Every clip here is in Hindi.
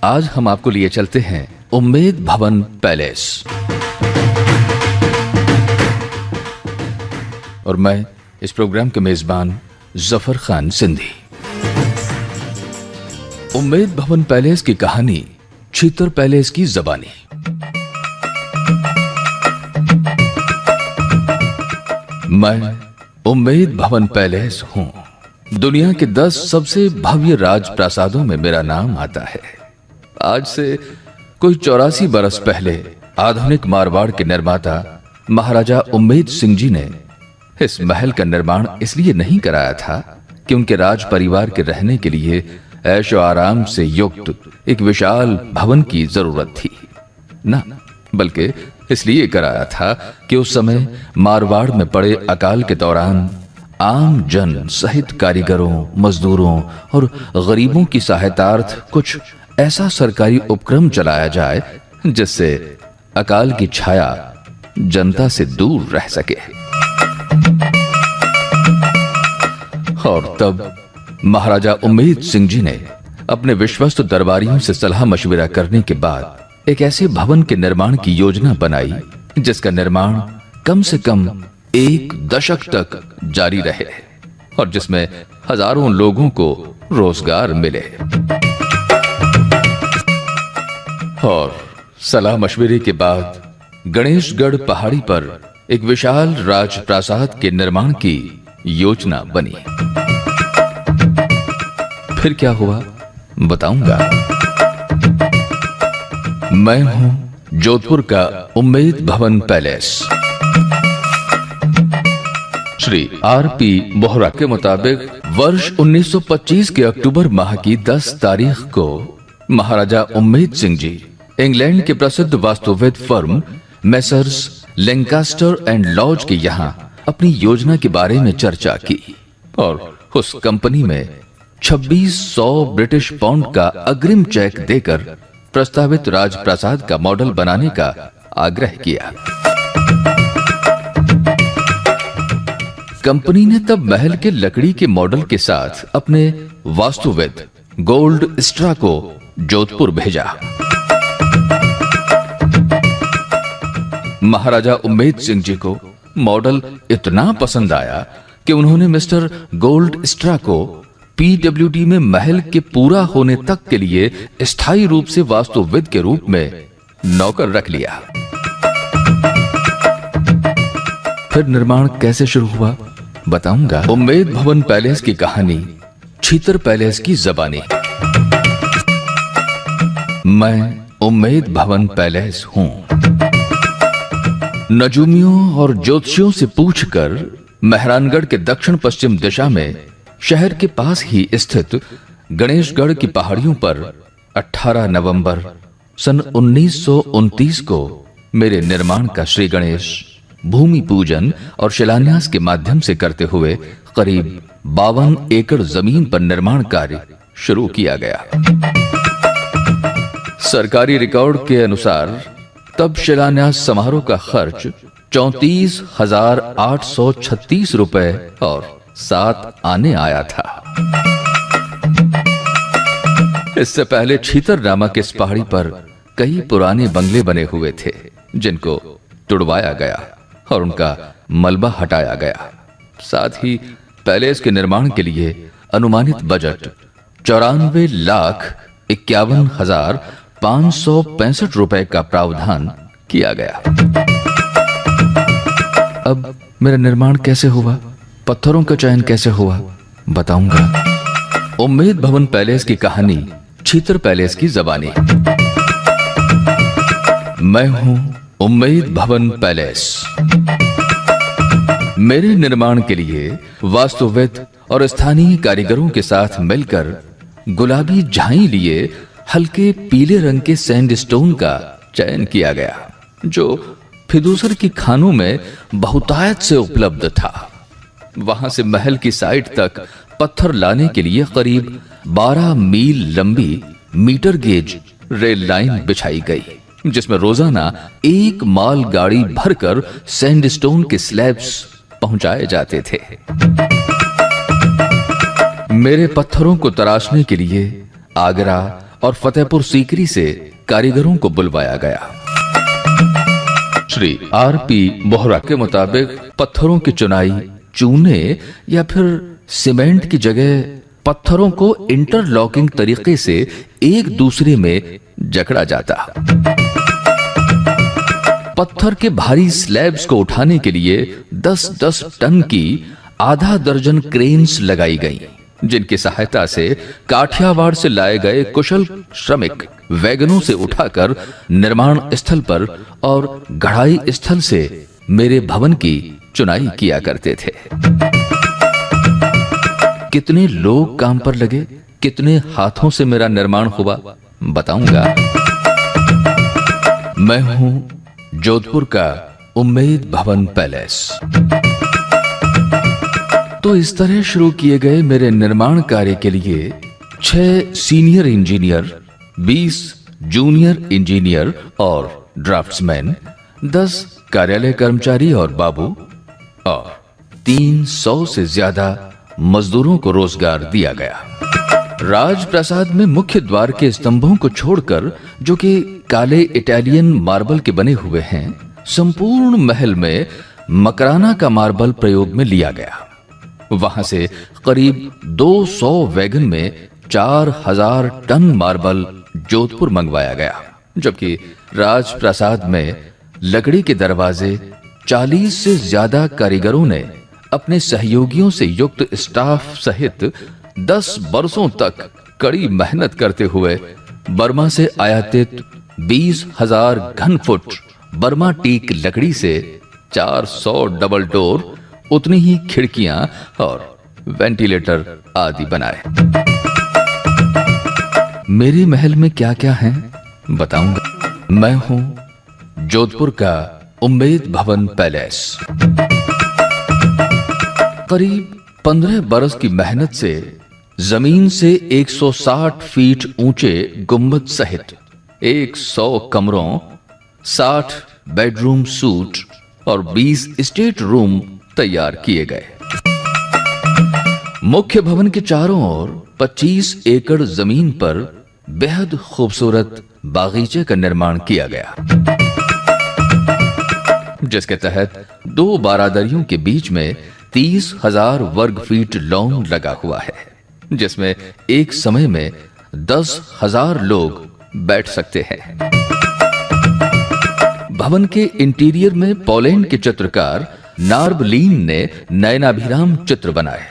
आज हम आपको लिए चलते हैं उम्मेद भवन पैलेस। और मैं इस प्रोग्राम के मेजबान जफर खान सिंधी। उम्मेद भवन पैलेस की कहानी छीतर पैलेस की ज़बानी। मैं उम्मेद भवन पैलेस हूं। दुनिया के 10 सबसे भव्य राजप्रासादों में मेरा नाम आता है। आज से कोई 84 बरस पहले आधुनिक मारवाड़ के निर्माता महाराजा उम्मेद सिंह जी ने इस महल का निर्माण इसलिए नहीं कराया था कि उनके राज परिवार के रहने के लिए ऐशो आराम से युक्त एक विशाल भवन की जरूरत थी, ना, बल्कि इसलिए कराया था कि उस समय मारवाड़ में पड़े अकाल के दौरान आम जन सहित कारीगरों, मजदूरों और गरीबों की सहायतार्थ कुछ ऐसा सरकारी उपक्रम चलाया जाए जिससे अकाल की छाया जनता से दूर रह सके। और तब महाराजा उम्मेद सिंह जी ने अपने विश्वस्त दरबारियों से सलाह मशविरा करने के बाद एक ऐसे भवन के निर्माण की योजना बनाई जिसका निर्माण कम से कम 1 दशक तक जारी रहे और जिसमें हजारों लोगों को रोजगार मिले। और सलाह मशविरे के बाद गणेशगढ़ पहाड़ी पर एक विशाल राजप्रासाद के निर्माण की योजना बनी। फिर क्या हुआ बताऊंगा। मैं हूं जोधपुर का उम्मेद भवन पैलेस। श्री आर.पी. बोहरा के मुताबिक वर्ष 1925 के अक्टूबर माह की 10 तारीख को महाराजा उम्मेद सिंह जी इंग्लैंड के प्रसिद्ध वास्तुविद firm Messrs Lanchester and Lodge के यहां अपनी योजना के बारे में चर्चा की और उस कंपनी में 2600 ब्रिटिश पाउंड का अग्रिम चेक देकर प्रस्तावित राजप्रासाद का मॉडल बनाने का आग्रह किया। कंपनी ने तब महल के लकड़ी के मॉडल के साथ अपने वास्तुविद गोल्ड स्ट्रा को जोधपुर भेजा। महाराजा उम्मेद सिंह जी को मॉडल इतना पसंद आया कि उन्होंने मिस्टर गोल्ड स्ट्रा को पीडब्ल्यूडी में महल के पूरा होने तक के लिए स्थायी रूप से वास्तुविद के रूप में नौकर रख लिया। फिर निर्माण कैसे शुरू हुआ बताऊंगा। उम्मेद भवन पैलेस की कहानी छीतर पैलेस की ज़बानी। मैं उम्मेद भवन पैलेस हूं। नजूमियों और ज्योतिषियों से पूछकर मेहरानगढ़ के दक्षिण पश्चिम दिशा में शहर के पास ही स्थित गणेशगढ़ की पहाड़ियों पर 18 नवंबर सन 1929 को मेरे निर्माण का श्री गणेश भूमि पूजन और शिलान्यास के माध्यम से करते हुए करीब 52 एकड़ जमीन पर निर्माण कार्य शुरू किया गया। सरकारी रिकॉर्ड के अनुसार तब शिलान्यास समारोह का खर्च 34,836 रुपए और 7 आने आया था। इससे पहले छीतर नामक इस पहाड़ी पर कई पुराने बंगले बने हुए थे जिनको तुड़वाया गया और उनका मलबा हटाया गया। साथ ही पैलेस के निर्माण के लिए अनुमानित बजट 94,51,565 रुपए का प्रावधान किया गया। अब मेरा निर्माण कैसे हुआ, पत्थरों का चयन कैसे हुआ बताऊंगा। उम्मेद भवन पैलेस की कहानी छीतर पैलेस की ज़बानी। मैं हूं उम्मेद भवन पैलेस। मेरे निर्माण के लिए वास्तुविद और स्थानीय कारीगरों के साथ मिलकर गुलाबी झाई लिए हल्के पीले रंग के सैंडस्टोन का चयन किया गया जो फिदूसर की खानों में बहुतायत से उपलब्ध था। वहां से महल की साइड तक पत्थर लाने के लिए करीब 12 मील लंबी मीटर गेज रेल लाइन बिछाई गई जिसमें रोजाना 1 माल गाड़ी भरकर सैंडस्टोन के स्लैब्स पहुंचाए जाते थे। मेरे पत्थरों को तराशने के लिए आगरा और फतेहपुर सीकरी से कारीगरों को बुलवाया गया। श्री आर.पी. बोहरा के मुताबिक पत्थरों की चुनाई चूने या फिर सीमेंट की जगह पत्थरों को इंटरलॉकिंग तरीके से एक दूसरे में जकड़ा जाता। पत्थर के भारी स्लैब्स को उठाने के लिए 10-10 टन की आधा दर्जन क्रेन्स लगाई गईं, जिनकी सहायता से काठियावाड़ से लाए गए कुशल श्रमिक वैगनों से उठाकर निर्माण स्थल पर और गढ़ाई स्थल से मेरे भवन की चुनाई किया करते थे। कितने लोग काम पर लगे, कितने हाथों से मेरा निर्माण हुआ, बताऊंगा। मैं हूं जोधपुर का उम्मेद भवन पैलेस। तो इस तरह शुरू किए गए मेरे निर्माण कार्य के लिए 6 सीनियर इंजीनियर, 20 जूनियर इंजीनियर और ड्राफ्ट्समैन, 10 कार्यालय कर्मचारी और बाबू और 300 से ज्यादा मजदूरों को रोजगार दिया गया। राजप्रासाद में मुख्य द्वार के स्तंभों को छोड़कर, जो कि काले इटालियन मार्बल के बने हुए हैं, संपूर्ण महल में मकराना का मार्बल प्रयोग में लिया गया। वहां से करीब 200 वैगन में 4000 टन मार्बल जोधपुर मंगवाया गया, जबकि राजप्रासाद में लकड़ी के दरवाजे 40 से ज्यादा कारीगरों ने अपने सहयोगियों से युक्त स्टाफ सहित 10 वर्षों तक कड़ी मेहनत करते हुए बर्मा से आयातित 20,000 घन फुट बर्मा टीक लकड़ी से 400 डबल डोर, उतनी ही खिड़कियां और वेंटिलेटर आदि बनाए। मेरे महल में क्या क्या है बताऊंगा। मैं हूं जोधपुर का उम्मेद भवन पैलेस। करीब 15 बरस की मेहनत से जमीन से 160 फीट ऊंचे गुंबद सहित 100 कमरों, 60 बेडरूम सूट और 20 स्टेट रूम तैयार किए गए। मुख्य भवन के चारों ओर 25 एकड़ जमीन पर बेहद खूबसूरत बागीचे का निर्माण किया गया, जिसके तहत 2 बारादरियों के बीच में 30,000 वर्ग फीट लॉन लगा हुआ है, जिसमें एक समय में 10,000 लोग बैठ सकते हैं। भवन के इंटीरियर में पोलैंड के चित्रकार नार्बलीन ने नयनाभिराम चित्र बनाए,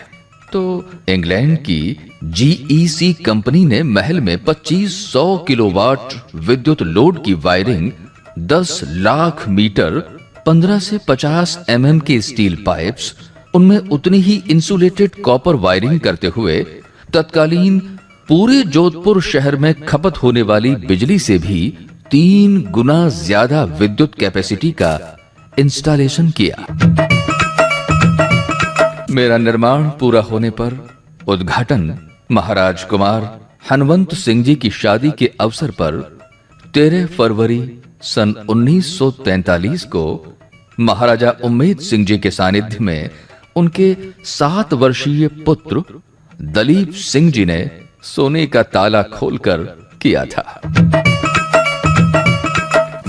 तो इंग्लैंड की GEC कंपनी ने महल में 2500 किलोवाट विद्युत लोड की वायरिंग, 10 लाख मीटर 15 से 50 mm के स्टील पाइप्स, उनमें उतनी ही इंसुलेटेड कॉपर वायरिंग करते हुए तत्कालीन पूरे जोधपुर शहर में खपत होने वाली बिजली से भी 3 गुना ज्यादा विद्युत कैपेसिटी का इंस्टॉलेशन किया। मेरा निर्माण पूरा होने पर उद्घाटन महाराज कुमार हनवंत सिंह जी की शादी के अवसर पर 13 फरवरी सन 1943 को महाराजा उम्मेद सिंह जी के सानिध्य में उनके 7 वर्षीय पुत्र दलीप सिंह जी ने सोने का ताला खोलकर किया था।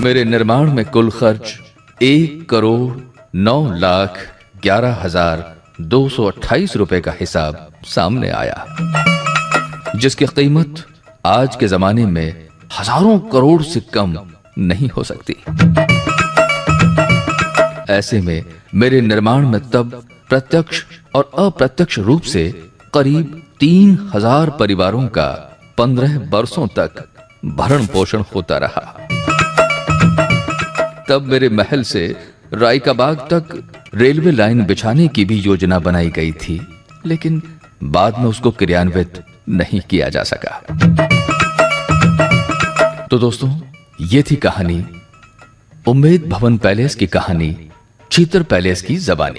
मेरे निर्माण में कुल खर्च 1,09,11,228 रुपए का हिसाब सामने आया, जिसकी कीमत आज के जमाने में हजारों करोड़ से कम नहीं हो सकती। ऐसे में मेरे निर्माण में तब प्रत्यक्ष और अप्रत्यक्ष रूप से करीब 3,000 परिवारों का 15 वर्षों तक भरण पोषण होता रहा। तब मेरे महल से राय का बाग तक रेलवे लाइन बिछाने की भी योजना बनाई गई थी, लेकिन बाद में उसको क्रियान्वित नहीं किया जा सका। तो दोस्तों, ये थी कहानी उम्मेद भवन पैलेस की कहानी, चीतर पैलेस की जबानी।